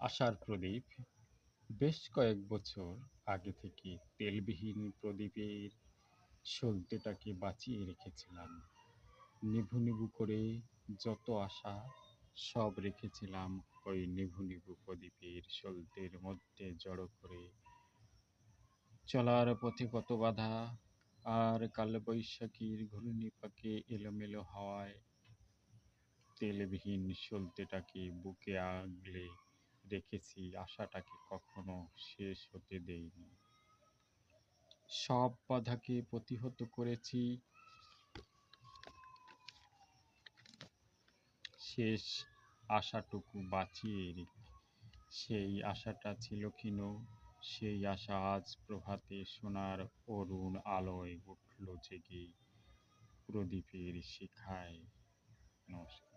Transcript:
আশার প্রদীপ। বেশ কয়েক বছর আগে থেকে তেলবিহীন প্রদীপের সলতেটাকে বাঁচিয়ে রেখেছিলাম। নিভু নিভু করে যত আশা সব রেখেছিলাম ওই নিভু নিভু প্রদীপের সলতের মধ্যে জড়ো করে। চলার পথে কত বাধা, আর কালবৈশাখীর ঘূর্ণিপাকে এলোমেলো হাওয়ায় তেলবিহীন সলতেটাকে বুকে আগলে রেখেছি, আশাটাকে কখনো শেষ হতে দেইনি। সব বাধাকে প্রতিহত করেছি, শেষ আশাটুকু বাঁচিয়ে রেখে। সেই আশাটা ছিল ক্ষীণ, সেই আশা আজ প্রভাতে সোনার অরুণ আলোয় উঠল জেগে প্রদীপের শিখায়। নমস্কার।